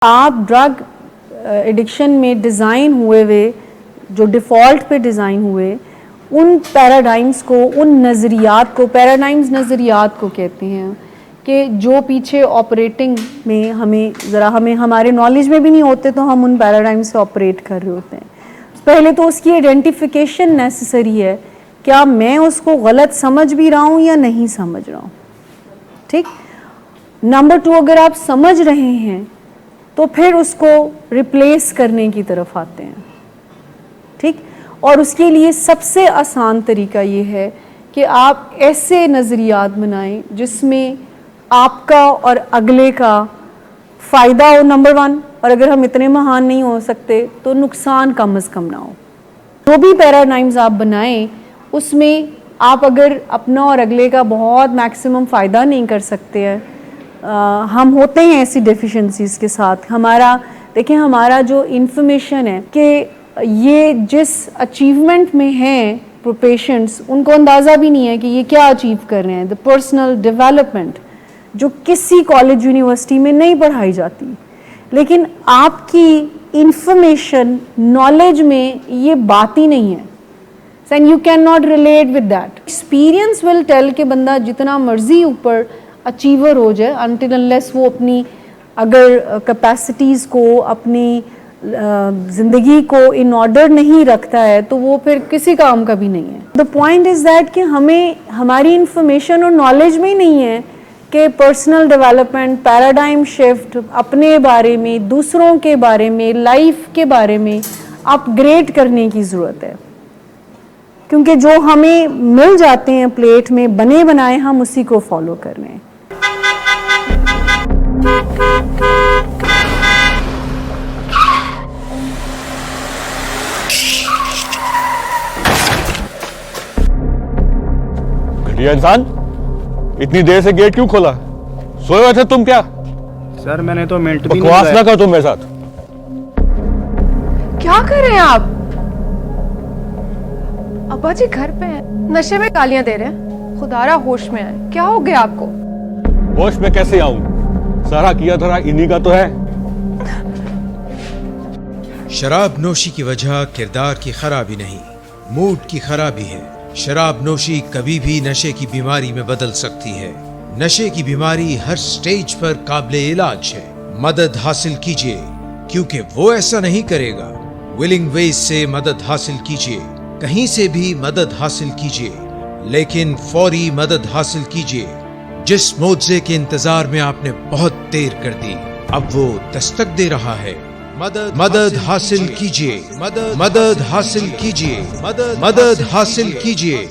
آپ drug addiction میں design ہوئے ہوئے جو ڈیفالٹ پہ ڈیزائن ہوئے ان پیراڈائمز کو، ان نظریات کو، پیراڈائمز نظریات کو کہتے ہیں کہ جو پیچھے آپریٹنگ میں ہمیں ہمارے نالج میں بھی نہیں ہوتے تو ہم ان پیراڈائم سے آپریٹ کر رہے ہوتے ہیں۔ پہلے تو اس کی آئیڈینٹیفیکیشن نیسسری ہے، کیا میں اس کو غلط سمجھ بھی رہا ہوں یا نہیں سمجھ رہا ہوں، ٹھیک۔ نمبر 2، اگر آپ سمجھ رہے ہیں تو پھر اس کو ریپلیس کرنے کی طرف آتے ہیں، ٹھیک۔ اور اس کے لیے سب سے آسان طریقہ یہ ہے کہ آپ ایسے نظریات بنائیں جس میں آپ کا اور اگلے کا فائدہ ہو، نمبر 1، اور اگر ہم اتنے مہان نہیں ہو سکتے تو نقصان کم از کم نہ ہو۔ جو بھی پیراڈائمز آپ بنائیں اس میں آپ اگر اپنا اور اگلے کا بہت میکسیمم فائدہ نہیں کر سکتے ہیں، ہم ہوتے ہیں ایسی ڈیفیشنسیز کے ساتھ۔ دیکھیں ہمارا جو انفارمیشن ہے کہ یہ جس اچیومنٹ میں ہیں پیشنٹس، ان کو اندازہ بھی نہیں ہے کہ یہ کیا اچیو کر رہے ہیں، the پرسنل ڈیولپمنٹ جو کسی کالج یونیورسٹی میں نہیں پڑھائی جاتی، لیکن آپ کی انفارمیشن نالج میں یہ بات ہی نہیں ہے، and you cannot relate with that. Experience will tell کہ بندہ جتنا مرضی اوپر اچیور ہو جائے until unless وہ اپنی اگر کیپیسٹیز کو، اپنی زندگی کو ان آرڈر نہیں رکھتا ہے تو وہ پھر کسی کام کا بھی نہیں ہے۔ The point is that کہ ہماری انفارمیشن اور نالج میں نہیں ہے کہ پرسنل ڈیولپمنٹ، پیراڈائم شفٹ، اپنے بارے میں، دوسروں کے بارے میں، لائف کے بارے میں اپ گریڈ کرنے کی ضرورت ہے، کیونکہ جو ہمیں مل جاتے ہیں پلیٹ میں بنے بنائے ہم اسی کو فالو کر رہے ہیں۔ گھٹیا انسان، اتنی دیر سے گیٹ کیوں کھولا؟ سوئے ہوئے تھے تم کیا؟ سر میں نے تو منٹ بھی نہیں بکواس نہ کر تم میرے ساتھ۔ کیا کر رہے ہیں آپ؟ ابا جی گھر پہ ہیں، نشے میں گالیاں دے رہے ہیں، خدا را ہوش میں آئے، کیا ہو گیا آپ کو؟ ہوش میں کیسے آؤں؟ سارا کیا دھرا انہی کا تو ہے۔ شراب نوشی کی وجہ کردار کی خرابی نہیں، موڈ کی خرابی ہے۔ شراب نوشی کبھی بھی نشے کی بیماری میں بدل سکتی ہے۔ نشے کی بیماری ہر سٹیج پر قابل علاج ہے۔ مدد حاصل کیجئے، کیونکہ وہ ایسا نہیں کرے گا۔ ولنگ ویز سے مدد حاصل کیجئے، کہیں سے بھی مدد حاصل کیجئے، لیکن فوری مدد حاصل کیجئے۔ جس معجزے کے انتظار میں آپ نے بہت دیر کر دی، اب وہ دستک دے رہا ہے۔ مدد حاصل کیجئے، مدد حاصل کیجئے، مدد حاصل کیجئے۔